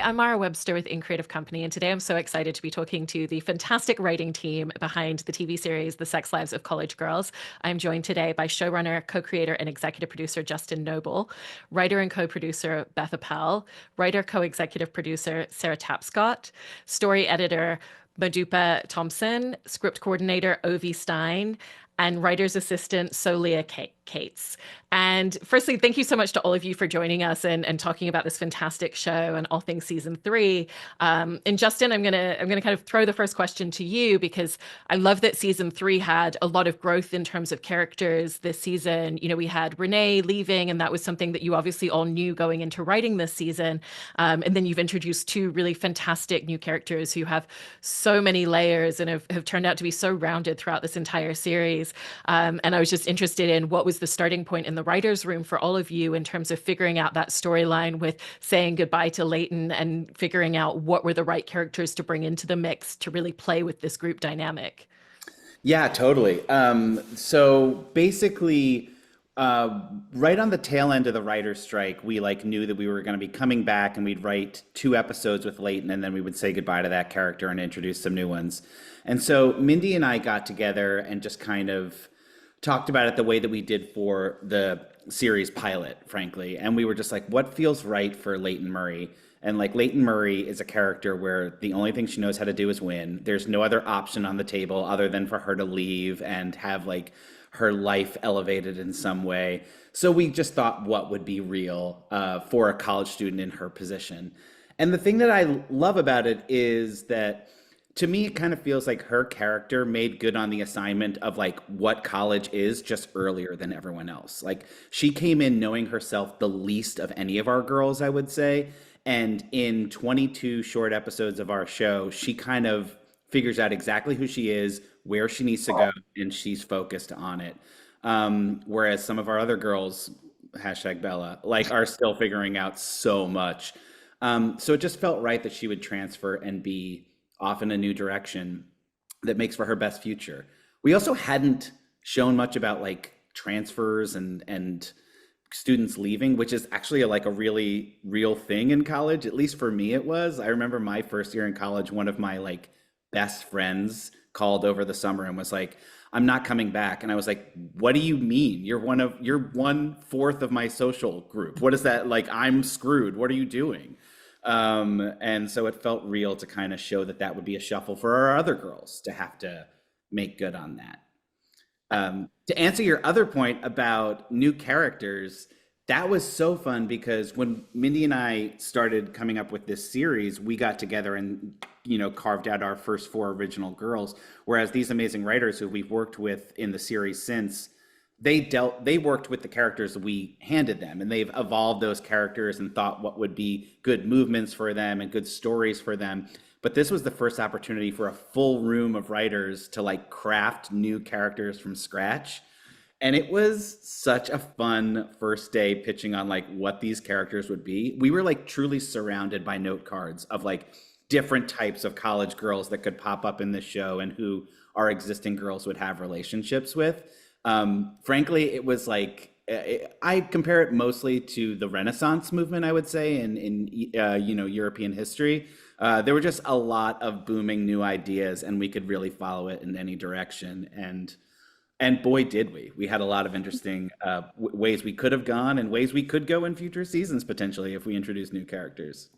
I'm Mara Webster with In Creative Company, and today I'm so excited to be talking to the fantastic writing team behind the TV series The Sex Lives of College Girls. I'm joined today by showrunner, co-creator, and executive producer Justin Noble, writer and co-producer Beth Appel, writer, co-executive producer Sarah Tapscott, story editor Modupe Thompson, script coordinator Ovi Stein, and writer's assistant Solia Cates. And firstly, thank you so much to all of you for joining us and talking about this fantastic show and all things season three. And Justin, I'm gonna kind of throw the first question to you because I love that season three had a lot of growth in terms of characters this season. You know, we had Renee leaving, and that was something that you obviously all knew going into writing this season. And then you've introduced two really fantastic new characters who have so many layers and have turned out to be so rounded throughout this entire series. And I was just interested in what was the starting point in the writer's room for all of you in terms of figuring out that storyline with saying goodbye to Leighton and figuring out what were the right characters to bring into the mix to really play with this group dynamic. Yeah, totally. So basically, right on the tail end of the writer's strike, we like knew that we were going to be coming back and we'd write two episodes with Leighton and then we would say goodbye to that character and introduce some new ones. And so Mindy and I got together and just kind of talked about it the way that we did for the series pilot, frankly. And we were just like, what feels right for Leighton Murray? And like Leighton Murray is a character where the only thing she knows how to do is win. There's no other option on the table other than for her to leave and have like her life elevated in some way. So we just thought what would be real for a college student in her position. And the thing that I love about it is that to me, it kind of feels like her character made good on the assignment of like what college is just earlier than everyone else. Like she came in knowing herself the least of any of our girls, I would say. And in 22 short episodes of our show, she kind of figures out exactly who she is, where she needs to go, and she's focused on it. Whereas some of our other girls, hashtag Bella, like are still figuring out so much. So it just felt right that she would transfer and be off in a new direction that makes for her best future. We also hadn't shown much about like transfers and students leaving, which is actually like a really real thing in college. At least for me, it was. I remember my first year in college, one of my like best friends called over the summer and was like, I'm not coming back. And I was like, what do you mean? You're 1/4 of my social group. What is that? Like, I'm screwed. What are you doing? And so it felt real to kind of show that that would be a shuffle for our other girls to have to make good on that. To answer your other point about new characters, that was so fun because when Mindy and I started coming up with this series, we got together and carved out our first four original girls. Whereas these amazing writers who we've worked with in the series since, they worked with the characters we handed them, and they've evolved those characters and thought what would be good movements for them and good stories for them. But this was the first opportunity for a full room of writers to like craft new characters from scratch. And it was such a fun first day pitching on like what these characters would be. We were like truly surrounded by note cards of like different types of college girls that could pop up in this show and who our existing girls would have relationships with. Frankly, it was like I compare it mostly to the Renaissance movement, I would say, in European history. There were just a lot of booming new ideas, and we could really follow it in any direction. And boy, did we! We had a lot of interesting ways we could have gone, and ways we could go in future seasons potentially if we introduce new characters.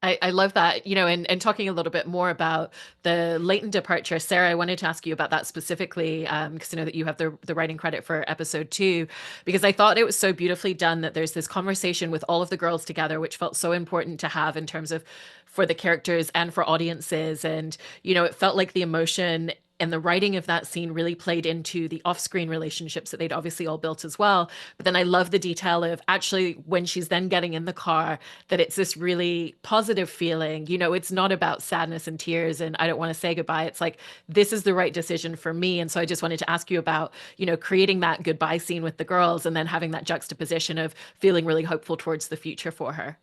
I love that, and talking a little bit more about the Leighton departure, Sarah, I wanted to ask you about that specifically, because I know that you have the writing credit for episode two, because I thought it was so beautifully done that there's this conversation with all of the girls together, which felt so important to have in terms of for the characters and for audiences. And, it felt like the emotion and the writing of that scene really played into the off-screen relationships that they'd obviously all built as well. But then I love the detail of actually when she's then getting in the car, that it's this really positive feeling. It's not about sadness and tears and I don't want to say goodbye. It's like, this is the right decision for me. And so I just wanted to ask you about, creating that goodbye scene with the girls and then having that juxtaposition of feeling really hopeful towards the future for her.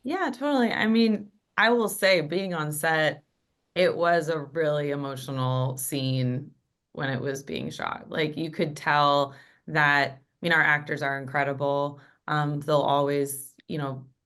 Yeah, totally. I mean, I will say being on set, it was a really emotional scene when it was being shot. Like you could tell that, our actors are incredible. They'll always,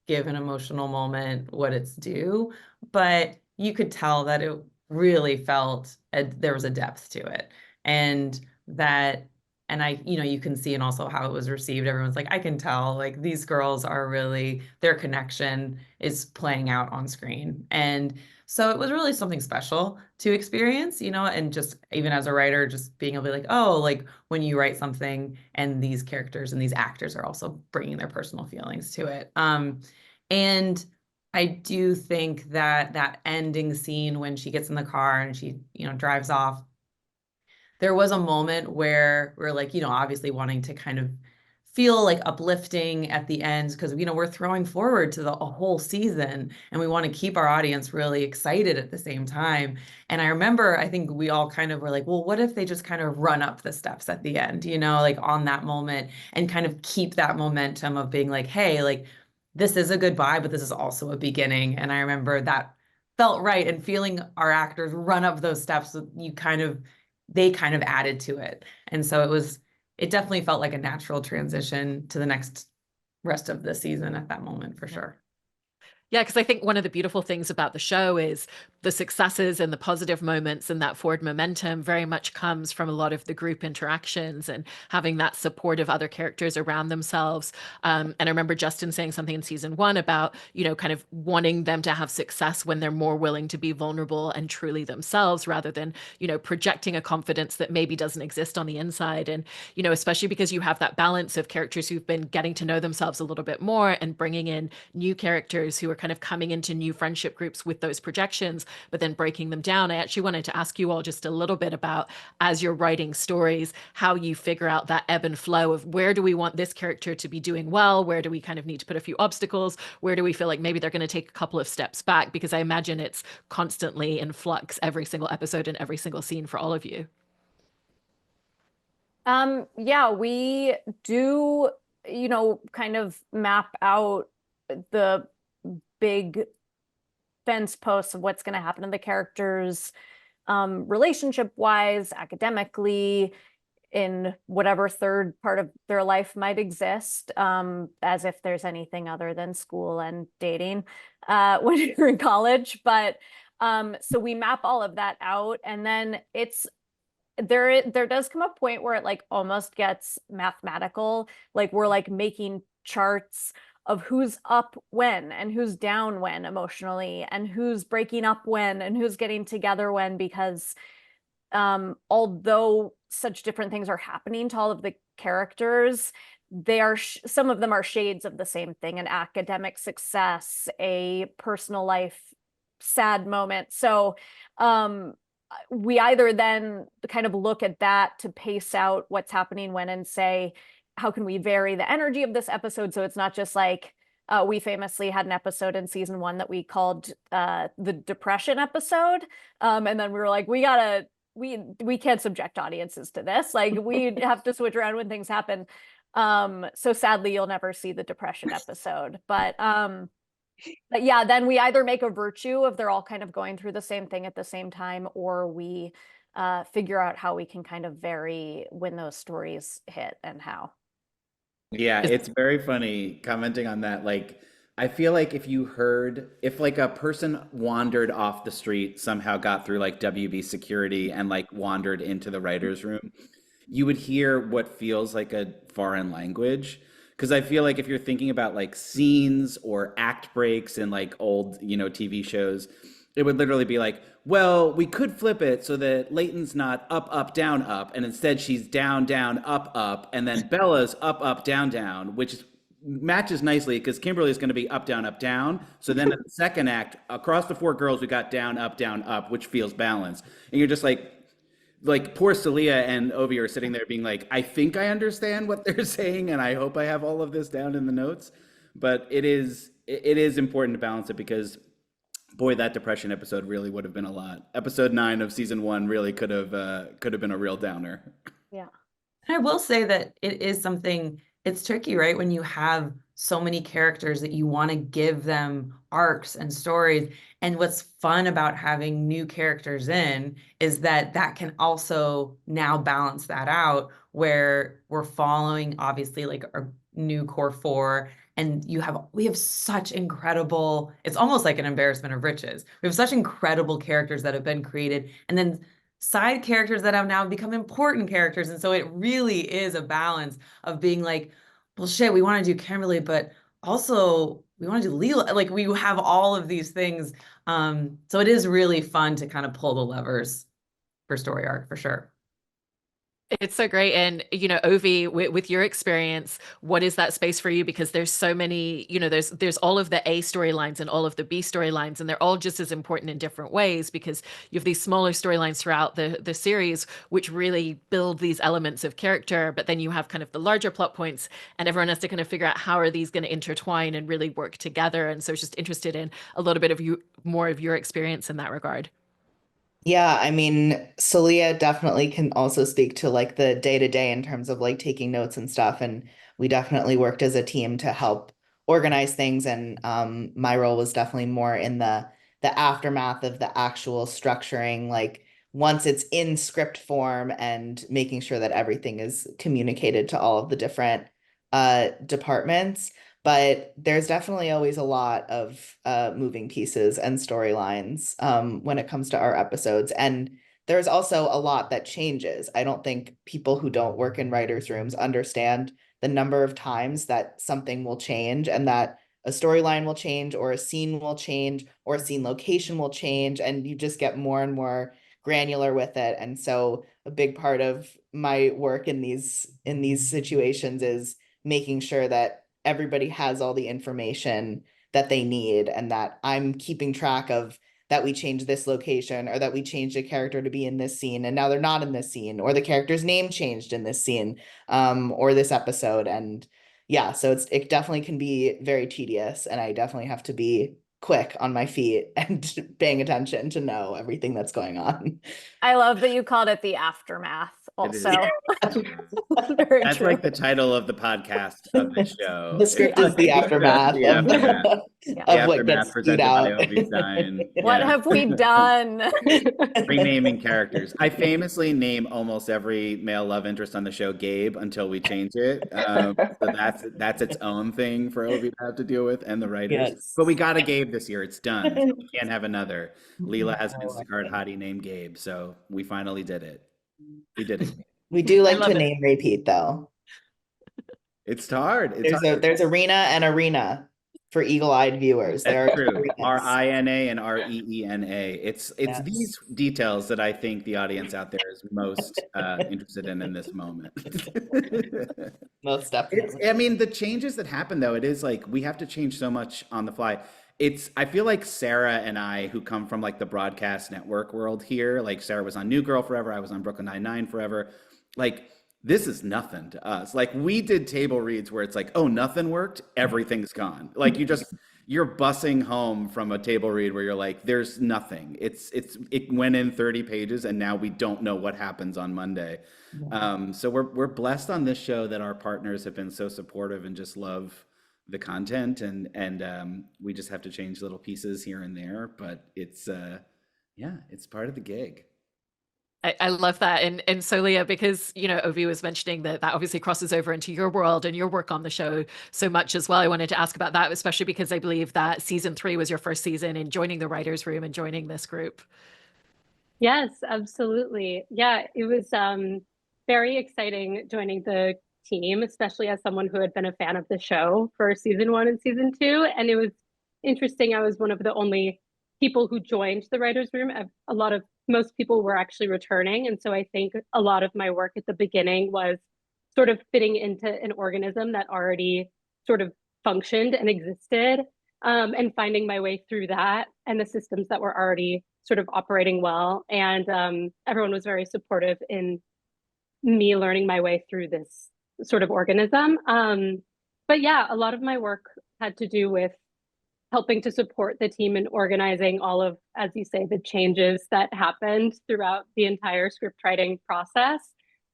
give an emotional moment what it's due, but you could tell that it really felt there was a depth to it, and that, and I, you can see, and also how it was received. Everyone's like, I can tell, like, these girls are really, their connection is playing out on screen. And so it was really something special to experience, and just even as a writer, just being able to be like, oh, like when you write something and these characters and these actors are also bringing their personal feelings to it. And I do think that that ending scene when she gets in the car and she, drives off, there was a moment where we're like, obviously wanting to kind of feel like uplifting at the end, because, we're throwing forward to a whole season and we want to keep our audience really excited at the same time. And I remember, I think we all kind of were like, well, what if they just kind of run up the steps at the end, like on that moment, and kind of keep that momentum of being like, hey, like, this is a goodbye, but this is also a beginning. And I remember that felt right, and feeling our actors run up those steps, they kind of added to it. And so it definitely felt like a natural transition to the next rest of the season at that moment, for sure. Yeah, because I think one of the beautiful things about the show is the successes and the positive moments, and that forward momentum very much comes from a lot of the group interactions and having that support of other characters around themselves. And I remember Justin saying something in season 1 about, kind of wanting them to have success when they're more willing to be vulnerable and truly themselves, rather than, projecting a confidence that maybe doesn't exist on the inside. And, especially because you have that balance of characters who've been getting to know themselves a little bit more and bringing in new characters who are kind of coming into new friendship groups with those projections, but then breaking them down. I actually wanted to ask you all just a little bit about, as you're writing stories, how you figure out that ebb and flow of where do we want this character to be doing well? Where do we kind of need to put a few obstacles? Where do we feel like maybe they're going to take a couple of steps back? Because I imagine it's constantly in flux every single episode and every single scene for all of you. Yeah, we do, kind of map out the big fence posts of what's going to happen to the characters, relationship wise, academically, in whatever third part of their life might exist, as if there's anything other than school and dating when you're in college. But so we map all of that out, and then there does come a point where it like almost gets mathematical. Like we're like making charts of who's up when and who's down when emotionally, and who's breaking up when and who's getting together when, because although such different things are happening to all of the characters, they are some of them are shades of the same thing: an academic success, a personal life sad moment. So we either then kind of look at that to pace out what's happening when, and say, how can we vary the energy of this episode so it's not just like, we famously had an episode in season 1 that we called the depression episode, and then we were like, we can't subject audiences to this, like we have to switch around when things happen. So sadly you'll never see the depression episode, but yeah, then we either make a virtue of they're all kind of going through the same thing at the same time, or we figure out how we can kind of vary when those stories hit and how. Yeah, it's very funny commenting on that. Like, I feel like if like a person wandered off the street, somehow got through like WB security and like wandered into the writer's room, you would hear what feels like a foreign language. Because I feel like if you're thinking about like scenes or act breaks in like old, TV shows, it would literally be like, well, we could flip it so that Leighton's not up, up, down, up, and instead she's down, down, up, up, and then Bella's up, up, down, down, which matches nicely because Kimberly's going to be up, down, up, down. So then in the second act, across the 4 girls, we got down, up, which feels balanced. And you're just like poor Solia and Ovi are sitting there being like, I think I understand what they're saying, and I hope I have all of this down in the notes. But it is important to balance it because, boy, that depression episode really would have been a lot. Episode 9 of season 1 really could have been a real downer. Yeah. I will say that it is something, it's tricky, right? When you have so many characters that you want to give them arcs and stories. And what's fun about having new characters in is that can also now balance that out, where we're following obviously like our new core 4, And we have such incredible, it's almost like an embarrassment of riches. We have such incredible characters that have been created, and then side characters that have now become important characters. And so it really is a balance of being like, well, shit, we want to do Kimberly, but also we want to do Leela. Like, we have all of these things. So it is really fun to kind of pull the levers for story arc, for sure. It's so great. And, Ovi, with your experience, what is that space for you? Because there's so many, there's all of the A storylines and all of the B storylines, and they're all just as important in different ways, because you have these smaller storylines throughout the series, which really build these elements of character. But then you have kind of the larger plot points, and everyone has to kind of figure out how are these going to intertwine and really work together. And so I was just interested in a little bit of more of your experience in that regard. Yeah, I mean, Solia definitely can also speak to like the day to day in terms of like taking notes and stuff. And we definitely worked as a team to help organize things. And my role was definitely more in the aftermath of the actual structuring, like once it's in script form and making sure that everything is communicated to all of the different departments. But there's definitely always a lot of moving pieces and storylines when it comes to our episodes. And there's also a lot that changes. I don't think people who don't work in writers' rooms understand the number of times that something will change, and that a storyline will change, or a scene will change, or a scene location will change, and you just get more and more granular with it. And so a big part of my work in these situations is making sure that everybody has all the information that they need, and that I'm keeping track of that we changed this location, or that we changed a character to be in this scene and now they're not in this scene, or the character's name changed in this scene or this episode. And yeah, so it definitely can be very tedious, and I definitely have to be quick on my feet and paying attention to know everything that's going on. I love that you called it the aftermath also. Very That's true. like the title of the podcast of the show. The script is the aftermath The aftermath. of The what aftermath gets presented spewed out. by Ovi Stein. What Yeah. have we done? Renaming characters. I famously name almost every male love interest on the show Gabe until we change it. So that's its own thing for Ovi to have to deal with, and the writers. Yes. But we got a Gabe this year. It's done. So we can't have another. Leela has an Instacart hottie named Gabe, so we finally did it. We did it. We do like love to it. name repeat though. It's hard. It's hard. There's arena and arena for eagle-eyed viewers. There That's are true. arenas. RINA and REENA. It's Yes. these details that I think the audience out there is most interested in this moment. Most definitely. I mean, the changes that happen though, it is like we have to change so much on the fly. I feel like Sarah and I, who come from like the broadcast network world here, like Sarah was on New Girl forever, I was on Brooklyn Nine-Nine forever. Like, this is nothing to us. Like, we did table reads where it's like, oh, nothing worked, everything's gone. Like, you're bussing home from a table read where you're like, there's nothing. It went in 30 pages and now we don't know what happens on Monday. So we're blessed on this show that our partners have been so supportive and just love the content, and we just have to change little pieces here and there, but it's part of the gig. I love that. And Solia, because, Ovi was mentioning that obviously crosses over into your world and your work on the show so much as well. I wanted to ask about that, especially because I believe that season 3 was your first season in joining the writers' room and joining this group. Yes, absolutely. Yeah, it was very exciting joining the team, especially as someone who had been a fan of the show for season 1 and season 2. And it was interesting. I was one of the only people who joined the writers' room. Most people were actually returning. And so I think a lot of my work at the beginning was sort of fitting into an organism that already sort of functioned and existed, and finding my way through that and the systems that were already sort of operating well. And everyone was very supportive in me learning my way through this sort of organism. But yeah, a lot of my work had to do with helping to support the team in organizing all of, as you say, the changes that happened throughout the entire script writing process.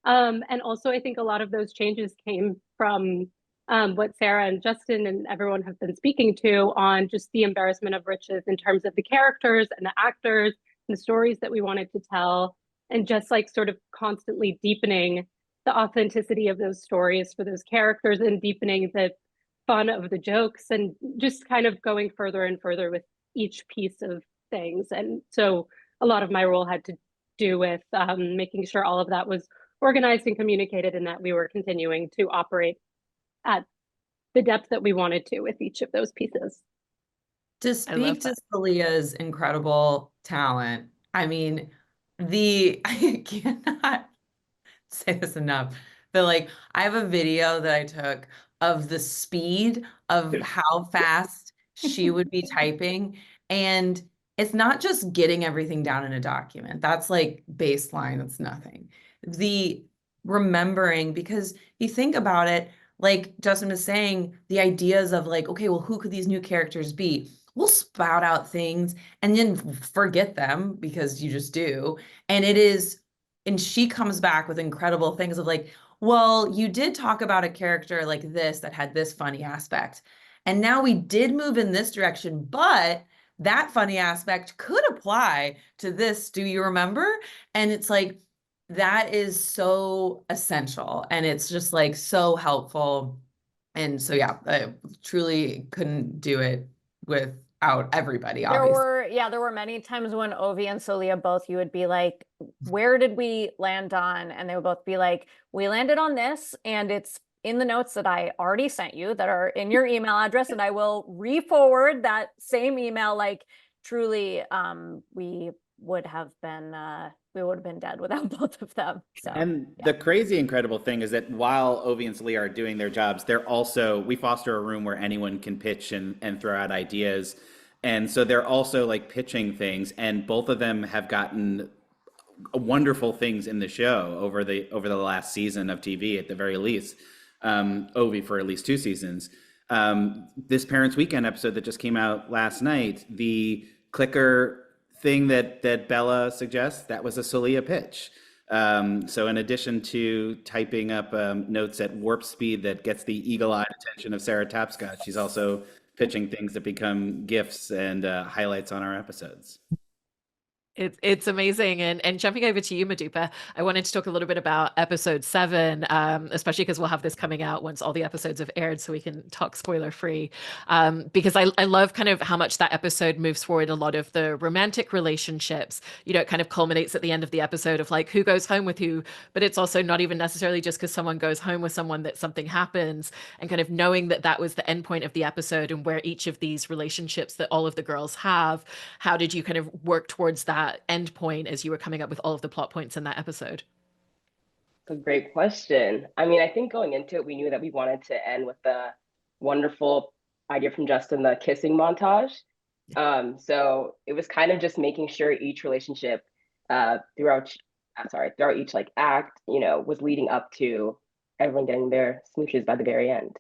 And also, I think a lot of those changes came from what Sarah and Justin and everyone have been speaking to on just the embarrassment of riches in terms of the characters and the actors and the stories that we wanted to tell, and just like sort of constantly deepening the authenticity of those stories for those characters and deepening the fun of the jokes and just kind of going further and further with each piece of things. And so a lot of my role had to do with making sure all of that was organized and communicated, and that we were continuing to operate at the depth that we wanted to with each of those pieces. To speak to Solia's incredible talent, I mean, I cannot say this enough, but like, I have a video that I took of the speed of how fast she would be typing. And it's not just getting everything down in a document. That's like baseline, that's nothing. The remembering, because you think about it, like Justin was saying, the ideas of like, okay, well, who could these new characters be? We'll spout out things and then forget them because you just do. And she comes back with incredible things of like, well, you did talk about a character like this that had this funny aspect. And now we did move in this direction, but that funny aspect could apply to this. Do you remember? And it's like, that is so essential. And it's just like so helpful. And so, yeah, I truly couldn't do it without everybody, obviously. There were many times when Ovi and Solia both, you would be like, where did we land on? And they would both be like, we landed on this, and it's in the notes that I already sent you that are in your email address, and I will re-forward that same email. Like, truly, we would have been dead without both of them. So, and the crazy incredible thing is that while Ovi and Solia are doing their jobs, we foster a room where anyone can pitch and throw out ideas. And so they're also like pitching things, and both of them have gotten wonderful things in the show over the last season of TV at the very least. Ovi for at least 2 seasons. This Parents Weekend episode that just came out last night, the clicker thing that Bella suggests, that was a Solia pitch. So in addition to typing up notes at warp speed that gets the eagle-eyed attention of Sarah Tapscott, she's also pitching things that become GIFs and highlights on our episodes. It's amazing. And jumping over to you, Modupe, I wanted to talk a little bit about episode 7, especially because we'll have this coming out once all the episodes have aired, so we can talk spoiler free. Because I love kind of how much that episode moves forward a lot of the romantic relationships. You know, it kind of culminates at the end of the episode of like who goes home with who, but it's also not even necessarily just because someone goes home with someone that something happens, and kind of knowing that that was the end point of the episode and where each of these relationships that all of the girls have, how did you kind of work towards that end point as you were coming up with all of the plot points in that episode? That's a great question. I mean, I think going into it, we knew that we wanted to end with the wonderful idea from Justin, the kissing montage. So it was kind of just making sure each relationship throughout each like act, you know, was leading up to everyone getting their smooches by the very end.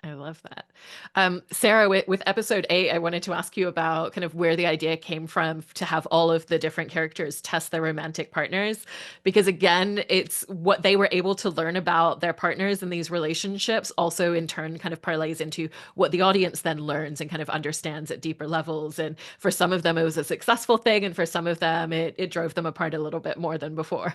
I love that. Sarah, with episode 8, I wanted to ask you about kind of where the idea came from to have all of the different characters test their romantic partners, because again, it's what they were able to learn about their partners in these relationships also in turn kind of parlays into what the audience then learns and kind of understands at deeper levels. And for some of them, it was a successful thing, and for some of them, it drove them apart a little bit more than before.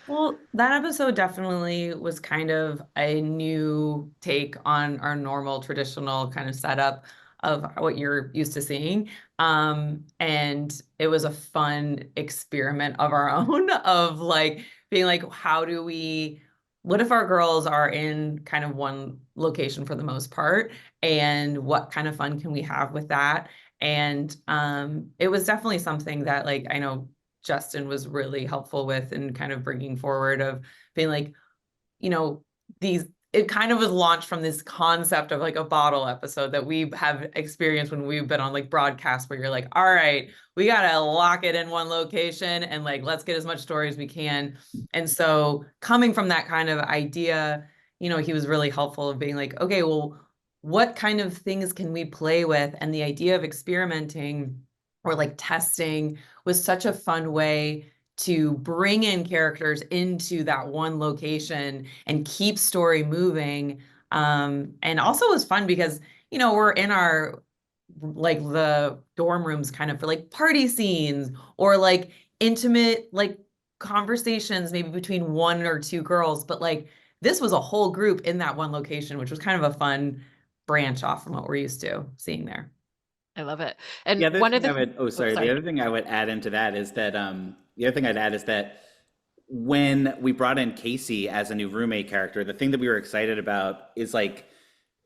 Well, that episode definitely was kind of a new take on our normal traditional kind of setup of what you're used to seeing. And it was a fun experiment of our own of like being like, what if our girls are in kind of one location for the most part? And what kind of fun can we have with that? And it was definitely something that like, I know Justin was really helpful with and kind of bringing forward of being like, you know, it kind of was launched from this concept of like a bottle episode that we have experienced when we've been on like broadcasts where you're like, all right, we got to lock it in one location and like, let's get as much story as we can. And so coming from that kind of idea, you know, he was really helpful of being like, okay, well, what kind of things can we play with? And the idea of experimenting or like testing was such a fun way to bring in characters into that one location and keep story moving. And also was fun because, you know, we're in our, like the dorm rooms kind of for like party scenes or like intimate, like conversations, maybe between 1 or 2 girls, but like this was a whole group in that one location, which was kind of a fun branch off from what we're used to seeing there. I love it. And The other one of thing the, I would, oh, sorry, sorry. the other thing I would add into that is that, the other thing I'd add is that when we brought in Casey as a new roommate character, the thing that we were excited about is like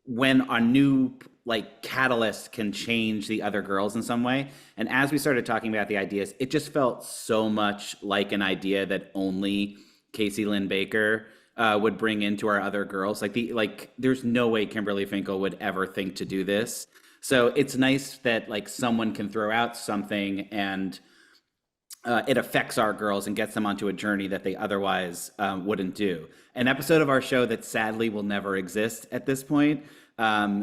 when a new like catalyst can change the other girls in some way. And as we started talking about the ideas, it just felt so much like an idea that only Casey Lynn Baker would bring into our other girls. Like there's no way Kimberly Finkel would ever think to do this. So it's nice that like someone can throw out something and it affects our girls and gets them onto a journey that they otherwise wouldn't do. An episode of our show that sadly will never exist at this point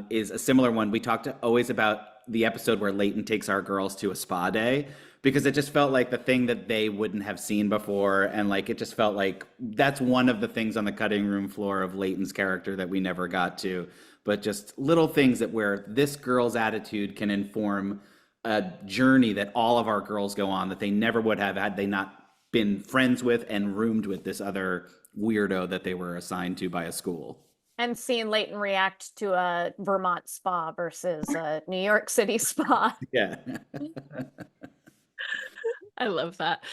is a similar one. We talked always about the episode where Leighton takes our girls to a spa day, because it just felt like the thing that they wouldn't have seen before. And like, it just felt like that's one of the things on the cutting room floor of Leighton's character that we never got to, but just little things that where this girl's attitude can inform a journey that all of our girls go on that they never would have had they not been friends with and roomed with this other weirdo that they were assigned to by a school. And seeing Leighton react to a Vermont spa versus a New York City spa. Yeah. I love that.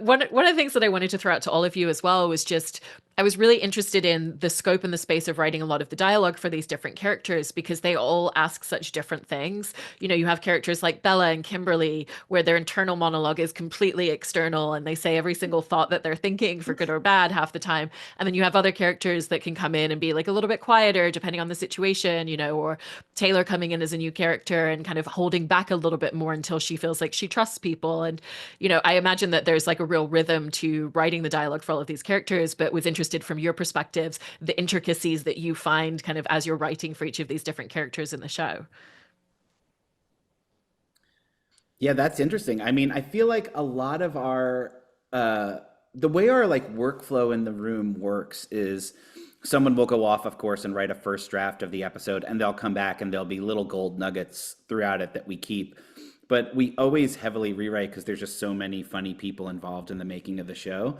One of the things that I wanted to throw out to all of you as well was just, I was really interested in the scope and the space of writing a lot of the dialogue for these different characters, because they all ask such different things. You know, you have characters like Bella and Kimberly, where their internal monologue is completely external and they say every single thought that they're thinking, for good or bad, half the time. And then you have other characters that can come in and be like a little bit quieter depending on the situation, you know, or Taylor coming in as a new character and kind of holding back a little bit more until she feels like she trusts people. And, you know, I imagine that there's like a real rhythm to writing the dialogue for all of these characters, but was interested from your perspectives, the intricacies that you find kind of as you're writing for each of these different characters in the show. Yeah, that's interesting. I mean, I feel like a lot of our the way our like workflow in the room works is someone will go off, of course, and write a first draft of the episode, and they'll come back and there'll be little gold nuggets throughout it that we keep. But we always heavily rewrite because there's just so many funny people involved in the making of the show.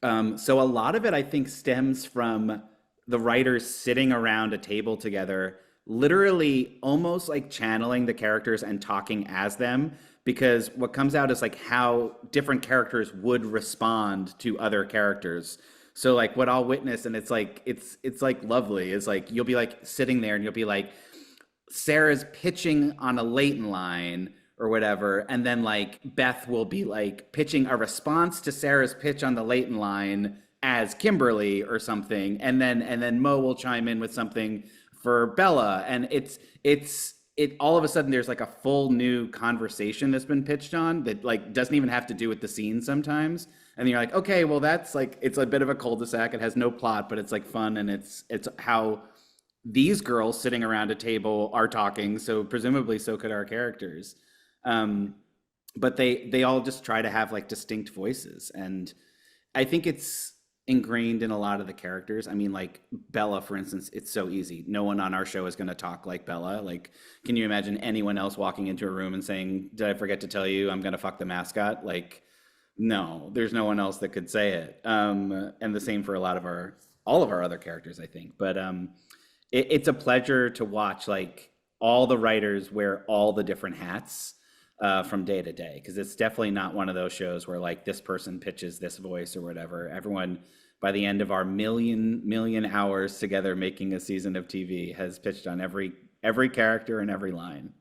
So a lot of it, I think, stems from the writers sitting around a table together, literally almost like channeling the characters and talking as them, because what comes out is like how different characters would respond to other characters. So like what I'll witness, and it's like lovely, is like you'll be like sitting there and you'll be like, Sarah's pitching on a Leighton line or whatever, and then like Beth will be like pitching a response to Sarah's pitch on the Leighton line as Kimberly or something, and then Mo will chime in with something for Bella, and it all of a sudden there's like a full new conversation that's been pitched on that like doesn't even have to do with the scene sometimes, and then you're like, okay, well that's like, it's a bit of a cul-de-sac, it has no plot, but it's like fun, and it's how these girls sitting around a table are talking, so presumably so could our characters. But they all just try to have like distinct voices, and I think it's ingrained in a lot of the characters. I mean, like Bella, for instance, it's so easy. No one on our show is going to talk like Bella. Like, can you imagine anyone else walking into a room and saying, "Did I forget to tell you I'm going to fuck the mascot?" Like, no, there's no one else that could say it. And the same for all of our other characters, I think. But it's a pleasure to watch like all the writers wear all the different hats from day to day, because it's definitely not one of those shows where like this person pitches this voice or whatever. Everyone, by the end of our million hours together making a season of TV, has pitched on every character and every line.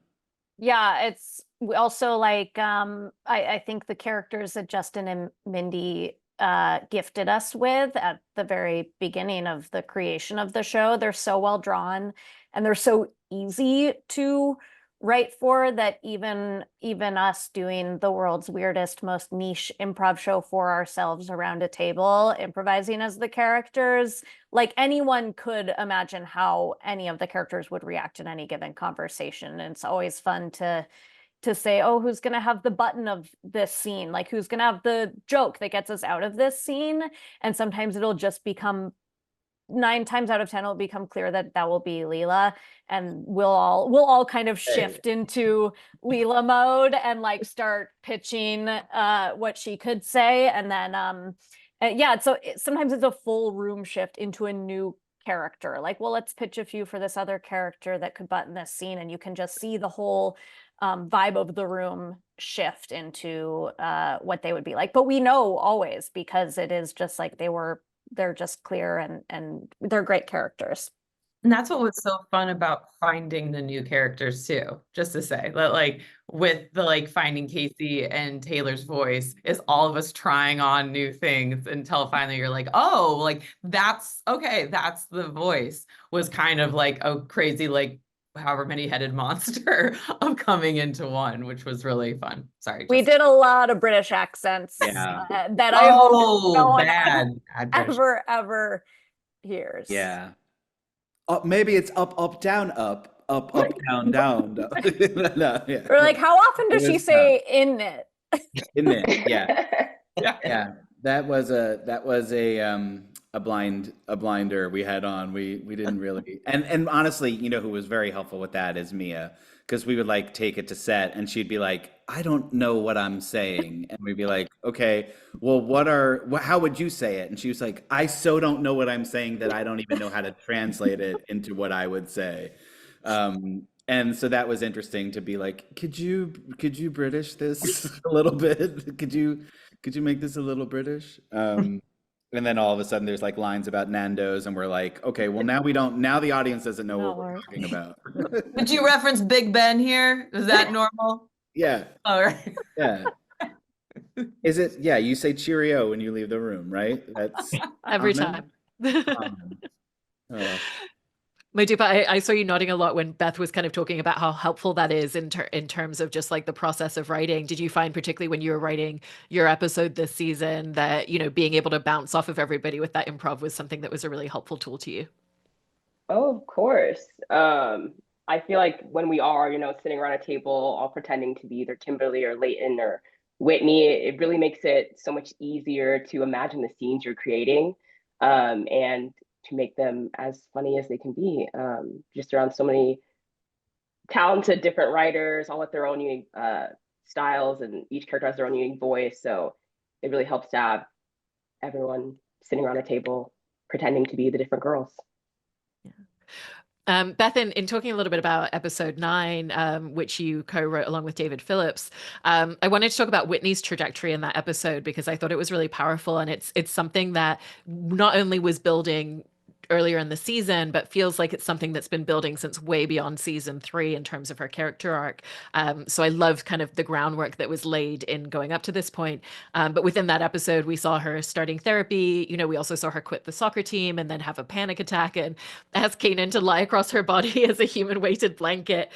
Yeah, it's also like I think the characters that Justin and Mindy gifted us with at the very beginning of the creation of the show, they're so well drawn and they're so easy to write for that even us doing the world's weirdest, most niche improv show for ourselves around a table, improvising as the characters, like anyone could imagine how any of the characters would react in any given conversation. And it's always fun to say, oh, who's going to have the button of this scene? Like, who's going to have the joke that gets us out of this scene? And sometimes it'll just become 9 times out of 10, it'll become clear that will be Leela, and we'll all kind of shift into Leela mode and like start pitching what she could say, and then Yeah, so sometimes it's a full room shift into a new character. Like, well, let's pitch a few for this other character that could butt in this scene, and you can just see the whole vibe of the room shift into what they would be like. But we know always, because it is just like they're just clear, and they're great characters. And that's what was so fun about finding the new characters too. Just to say that, like, with the like finding Casey and Taylor's voice, is all of us trying on new things until finally you're like, oh, like that's okay, that's the voice. Was kind of like a crazy, like, however many headed monster of coming into one, which was really fun. Sorry. We did a lot of British accents Yeah. that I hope no one bad British. ever hears. Yeah. Maybe it's up, down, down, down. No, yeah. Or like, how often does It she was say in it? Isn't it? Yeah. Yeah. Yeah. That was a blinder we had on. We didn't really, and honestly, you know, who was very helpful with that is Mia, because we would like take it to set and she'd be like, I don't know what I'm saying, and we'd be like, okay, well, how would you say it? And she was like, I so don't know what I'm saying that I don't even know how to translate it into what I would say. And so that was interesting to be like, could you British this a little bit? Could you make this a little British? And then all of a sudden there's like lines about Nando's, and we're like, okay, well, now the audience doesn't know what we're talking about. Did you reference Big Ben here? Is that normal? Yeah. All right. Yeah. Is it? Yeah, you say cheerio when you leave the room, right? That's Every common? time. Oh. Modupe, I saw you nodding a lot when Beth was kind of talking about how helpful that is in terms of just like the process of writing. Did you find, particularly when you were writing your episode this season, that, you know, being able to bounce off of everybody with that improv was something that was a really helpful tool to you? Oh, of course. I feel like when we are, you know, sitting around a table, all pretending to be either Kimberly or Leighton or Whitney, it really makes it so much easier to imagine the scenes you're creating, and to make them as funny as they can be. Just around so many talented different writers, all with their own unique styles, and each character has their own unique voice. So it really helps to have everyone sitting around a table pretending to be the different girls. Beth, in talking a little bit about episode 9, which you co-wrote along with David Phillips, I wanted to talk about Whitney's trajectory in that episode, because I thought it was really powerful, and it's something that not only was building earlier in the season, but feels like it's something that's been building since way beyond season 3 in terms of her character arc. So I loved kind of the groundwork that was laid in going up to this point. But within that episode, we saw her starting therapy. You know, we also saw her quit the soccer team and then have a panic attack and ask Kanan to lie across her body as a human weighted blanket,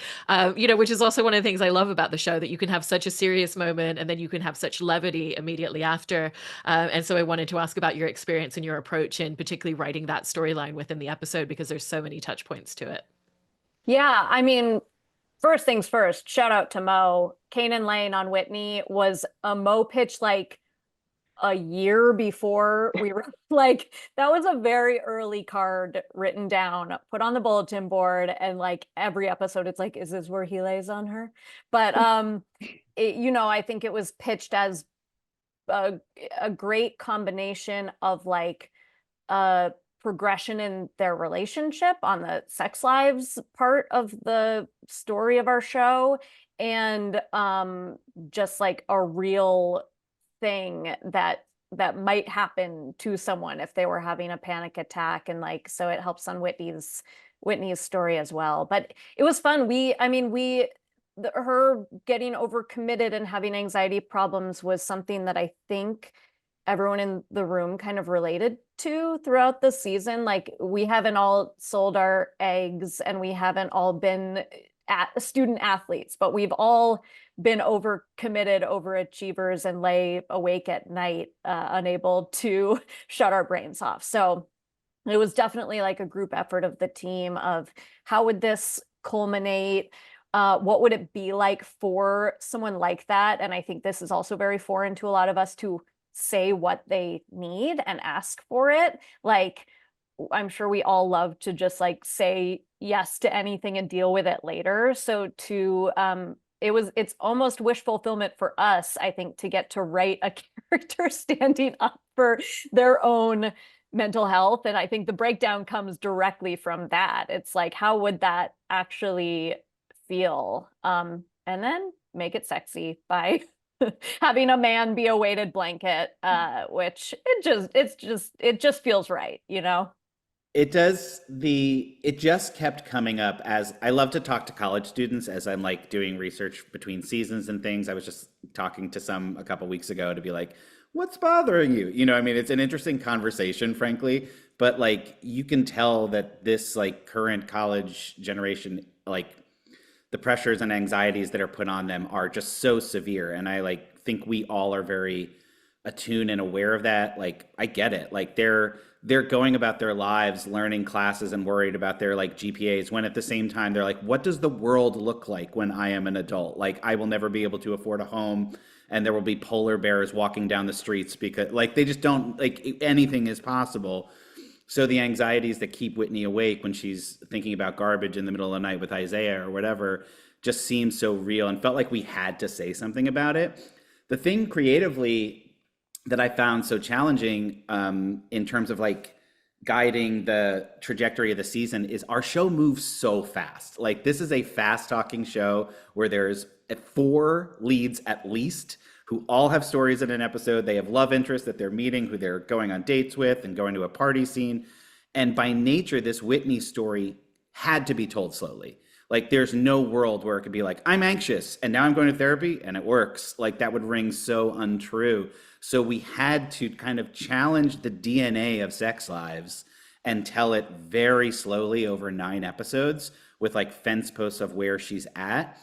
you know, which is also one of the things I love about the show, that you can have such a serious moment and then you can have such levity immediately after. And so I wanted to ask about your experience and your approach in particularly writing that storyline within the episode, because there's so many touch points to it. Yeah, I mean, first things first, shout out to Mo. Kanan laying on Whitney was a Mo pitch like a year before we were like, that was a very early card written down, put on the bulletin board, and like every episode it's like, is this where he lays on her? But you know, I think it was pitched as a great combination of like progression in their relationship on the sex lives part of the story of our show, and just like a real thing that might happen to someone if they were having a panic attack, and like, so it helps on Whitney's story as well. But it was fun. Her getting overcommitted and having anxiety problems was something that I think everyone in the room kind of related to throughout the season. Like, we haven't all sold our eggs and we haven't all been student athletes, but we've all been overcommitted overachievers and lay awake at night, unable to shut our brains off. So it was definitely like a group effort of the team of how would this culminate? What would it be like for someone like that? And I think this is also very foreign to a lot of us, to say what they need and ask for it. Like, I'm sure we all love to just like say yes to anything and deal with it later. So to it's almost wish fulfillment for us, I think, to get to write a character standing up for their own mental health. And I think the breakdown comes directly from that. It's like, how would that actually feel? And then make it sexy by having a man be a weighted blanket, which it just feels right, you know? It just kept coming up as I love to talk to college students as I'm like doing research between seasons and things. I was just talking to some a couple weeks ago to be like, what's bothering you? You know, I mean, it's an interesting conversation, frankly, but like you can tell that this like current college generation, like the pressures and anxieties that are put on them are just so severe. And I like think we all are very attuned and aware of that. Like I get it. Like they're going about their lives learning classes and worried about their like GPAs when at the same time they're like, what does the world look like when I am an adult? Like I will never be able to afford a home and there will be polar bears walking down the streets because like they just don't like anything is possible. So the anxieties that keep Whitney awake when she's thinking about garbage in the middle of the night with Isaiah or whatever just seems so real and felt like we had to say something about it. The thing creatively that I found so challenging in terms of like guiding the trajectory of the season is our show moves so fast. Like this is a fast talking show where there's 4 leads at least who all have stories in an episode. They have love interests that they're meeting, who they're going on dates with and going to a party scene. And by nature, this Whitney story had to be told slowly. Like there's no world where it could be like, I'm anxious and now I'm going to therapy and it works. Like that would ring so untrue. So we had to kind of challenge the DNA of Sex Lives and tell it very slowly over 9 episodes with like fence posts of where she's at.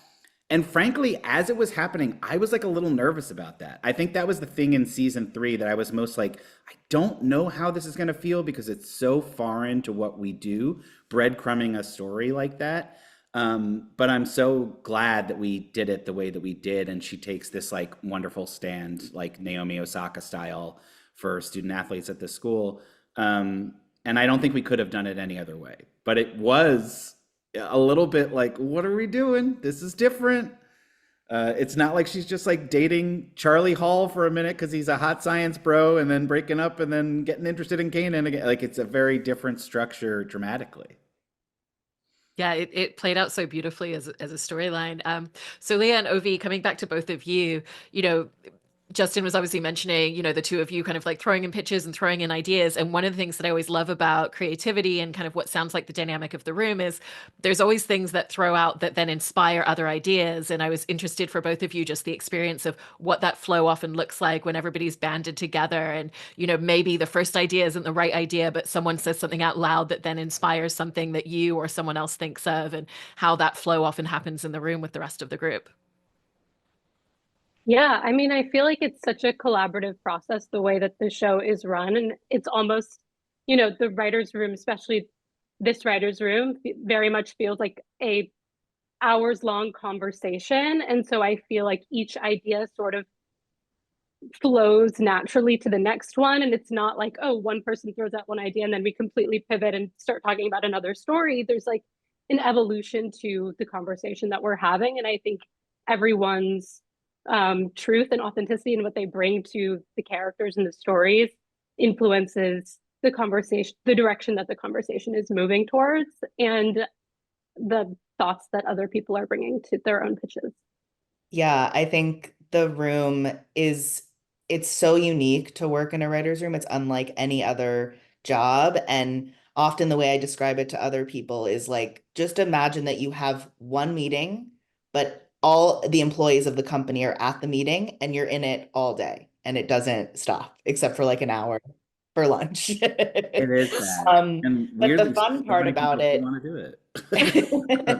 And frankly, as it was happening, I was like a little nervous about that. I think that was the thing in season 3 that I was most like, I don't know how this is going to feel because it's so foreign to what we do, breadcrumbing a story like that. But I'm so glad that we did it the way that we did. And she takes this like wonderful stand, like Naomi Osaka style for student athletes at the school. And I don't think we could have done it any other way, but it was a little bit like, what are we doing? This is different. It's not like she's just like dating Charlie Hall for a minute because he's a hot science bro and then breaking up and then getting interested in Kanan again. Like it's a very different structure dramatically. Yeah, it played out so beautifully as a storyline. So Leah and Ovi, coming back to both of you, you know, Justin was obviously mentioning, you know, the two of you kind of like throwing in pitches and throwing in ideas. And one of the things that I always love about creativity and kind of what sounds like the dynamic of the room is there's always things that throw out that then inspire other ideas. And I was interested for both of you, just the experience of what that flow often looks like when everybody's banded together. And, you know, maybe the first idea isn't the right idea, but someone says something out loud that then inspires something that you or someone else thinks of, and how that flow often happens in the room with the rest of the group. Yeah, I mean, I feel like it's such a collaborative process, the way that the show is run. And it's almost, you know, the writer's room, especially this writer's room, very much feels like a hours long conversation. And so I feel like each idea sort of flows naturally to the next one. And it's not like, oh, one person throws out one idea and then we completely pivot and start talking about another story. There's like an evolution to the conversation that we're having. And I think everyone's truth and authenticity and what they bring to the characters and the stories influences the conversation, the direction that the conversation is moving towards, and the thoughts that other people are bringing to their own pitches. Yeah, I think the room it's so unique to work in a writer's room. It's unlike any other job. And often the way I describe it to other people is like, just imagine that you have one meeting, but all the employees of the company are at the meeting and you're in it all day and it doesn't stop except for like an hour for lunch. It is that. And But weirdly, the fun so part many about people it, want to do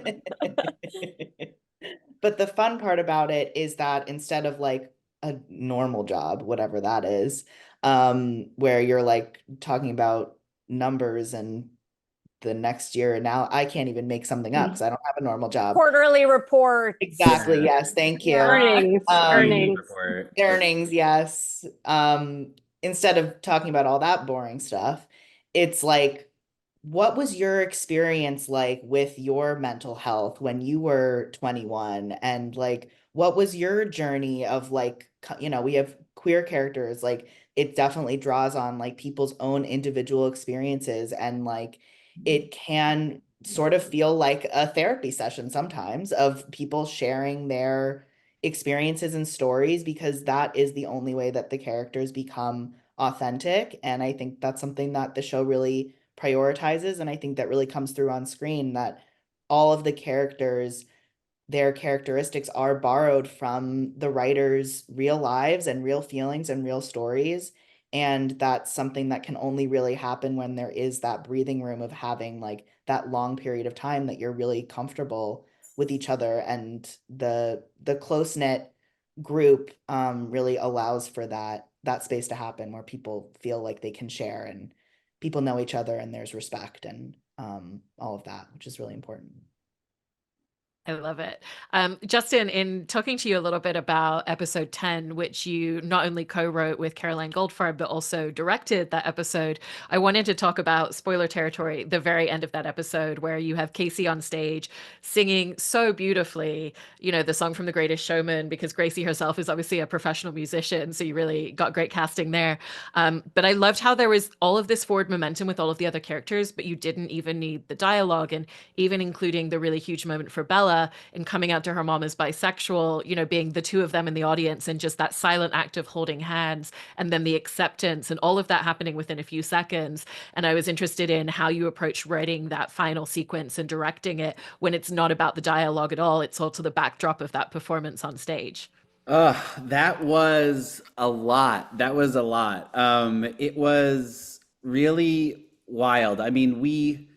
it. but the fun part about it is that instead of like a normal job, whatever that is, where you're like talking about numbers and the next year, and now I can't even make something up because I don't have a normal job. Quarterly reports. Exactly. Yeah. Yes. Thank you. Earnings, earnings. Report. Earnings. Yes. Instead of talking about all that boring stuff, it's like what was your experience like with your mental health when you were 21? And like, what was your journey of like, we have queer characters, like it definitely draws on like people's own individual experiences, and like it can sort of feel like a therapy session sometimes of people sharing their experiences and stories, because that is the only way that the characters become authentic. And I think that's something that the show really prioritizes, and I think that really comes through on screen, that all of the characters, their characteristics are borrowed from the writers' real lives and real feelings and real stories. And that's something that can only really happen when there is that breathing room of having like that long period of time that you're really comfortable with each other, and the close-knit group really allows for that space to happen where people feel like they can share, and people know each other, and there's respect, and all of that, which is really important. I love it. Justin, in talking to you a little bit about episode 10, which you not only co-wrote with Caroline Goldfarb, but also directed that episode, I wanted to talk about, spoiler territory, the very end of that episode where you have Casey on stage singing so beautifully, the song from The Greatest Showman, because Gracie herself is obviously a professional musician. So you really got great casting there. But I loved how there was all of this forward momentum with all of the other characters, but you didn't even need the dialogue, and even including the really huge moment for Bella and coming out to her mom as bisexual, being the two of them in the audience, and just that silent act of holding hands, and then the acceptance and all of that happening within a few seconds. And I was interested in how you approach writing that final sequence and directing it when it's not about the dialogue at all. It's all to the backdrop of that performance on stage. That was a lot. That was a lot. It was really wild. I mean, we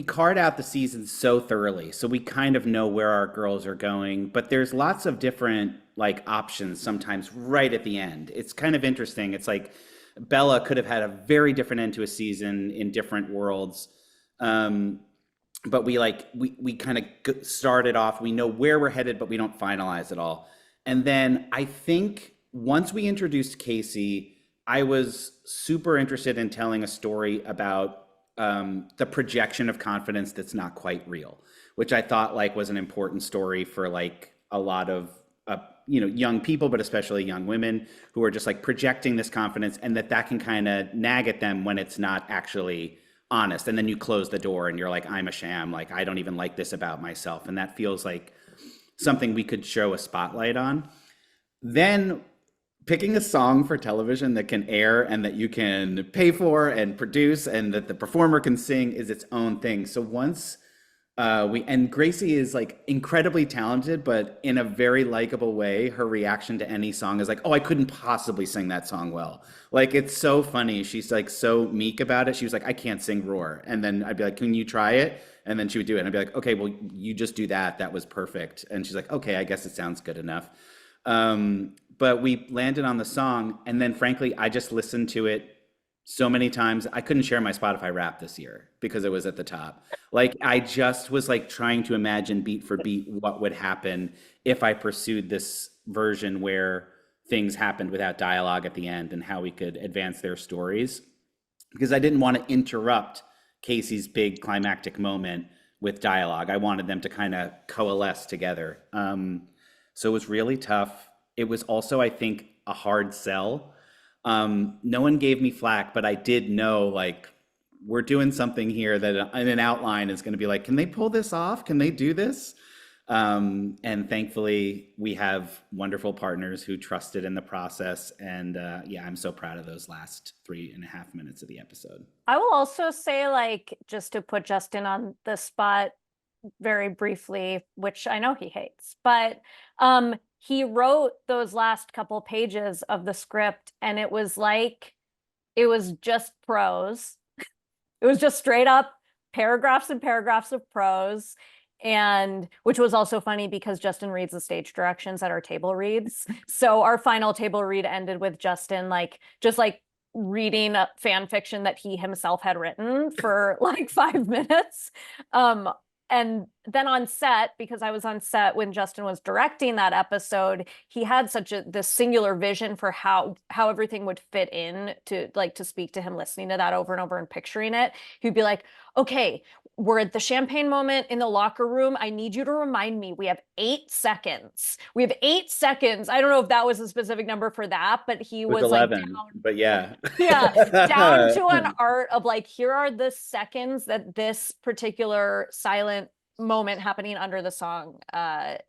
card out the season so thoroughly, so we kind of know where our girls are going, but there's lots of different like options sometimes right at the end. It's kind of interesting. It's like Bella could have had a very different end to a season in different worlds. But we kind of started off, we know where we're headed, but we don't finalize it all. And then I think once we introduced Casey, I was super interested in telling a story about the projection of confidence that's not quite real, which I thought like was an important story for like a lot of young people, but especially young women who are just like projecting this confidence, and that can kind of nag at them when it's not actually honest. And then you close the door and you're like, I'm a sham, like I don't even like this about myself. And that feels like something we could show a spotlight on. Then picking a song for television that can air and that you can pay for and produce and that the performer can sing is its own thing. So once and Gracie is like incredibly talented, but in a very likable way, her reaction to any song is like, oh, I couldn't possibly sing that song well. Like, it's so funny. She's like so meek about it. She was like, I can't sing Roar. And then I'd be like, can you try it? And then she would do it. And I'd be like, okay, well, you just do that. That was perfect. And she's like, okay, I guess it sounds good enough. But we landed on the song, and then frankly, I just listened to it so many times. I couldn't share my Spotify Wrap this year because it was at the top. Like, I just was like trying to imagine beat for beat what would happen if I pursued this version where things happened without dialogue at the end, and how we could advance their stories. Because I didn't want to interrupt Casey's big climactic moment with dialogue. I wanted them to kind of coalesce together. So it was really tough. It was also, I think, a hard sell. No one gave me flack, but I did know, like, we're doing something here that in an outline is going to be like, can they pull this off? Can they do this? And thankfully, we have wonderful partners who trusted in the process. And yeah, I'm so proud of those last 3.5 minutes of the episode. I will also say, like, just to put Justin on the spot very briefly, which I know he hates, but he wrote those last couple pages of the script, and it was like, it was just prose. It was just straight up paragraphs and paragraphs of prose. And which was also funny because Justin reads the stage directions at our table reads. So our final table read ended with Justin just reading fan fiction that he himself had written for like 5 minutes. And then on set, because I was on set when Justin was directing that episode, he had such this singular vision for how everything would fit in to speak to him, listening to that over and over and picturing it. He'd be like, okay, we're at the champagne moment in the locker room. I need you to remind me, we have 8 seconds. We have 8 seconds. I don't know if that was a specific number for that, but he was 11, like down, but yeah. down to an art of like, here are the seconds that this particular silent moment happening under the song.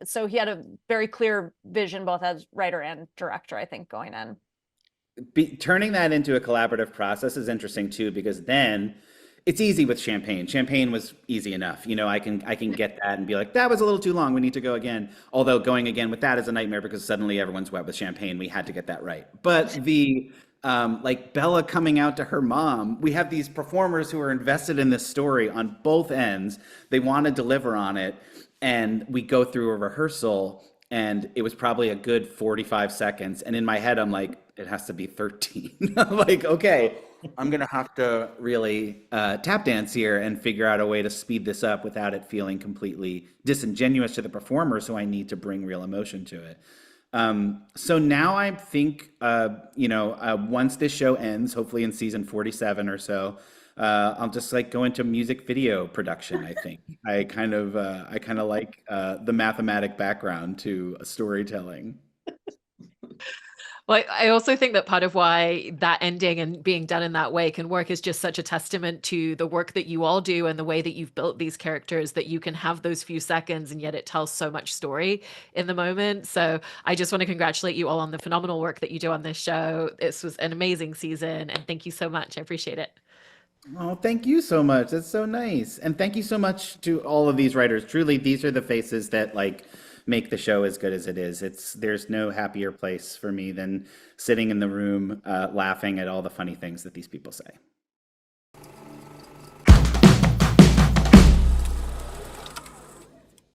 So he had a very clear vision, both as writer and director, I think, going in. Turning that into a collaborative process is interesting too, because then it's easy with champagne. Champagne was easy enough. You know, I can get that and be like, that was a little too long. We need to go again. Although going again with that is a nightmare because suddenly everyone's wet with champagne. We had to get that right. But the like Bella coming out to her mom, we have these performers who are invested in this story on both ends. They want to deliver on it. And we go through a rehearsal and it was probably a good 45 seconds. And in my head, I'm like, it has to be 13. I'm like, okay, I'm going to have to really tap dance here and figure out a way to speed this up without it feeling completely disingenuous to the performers who I need to bring real emotion to it. So now I think, once this show ends, hopefully in season 47 or so, I'll just like go into music video production. I think I kind of like the mathematic background to storytelling. Well, I also think that part of why that ending and being done in that way can work is just such a testament to the work that you all do and the way that you've built these characters, that you can have those few seconds and yet it tells so much story in the moment. So I just want to congratulate you all on the phenomenal work that you do on this show. This was an amazing season and thank you so much. I appreciate it. Oh, thank you so much. That's so nice. And thank you so much to all of these writers. Truly, these are the faces that like make the show as good as it is. There's no happier place for me than sitting in the room laughing at all the funny things that these people say.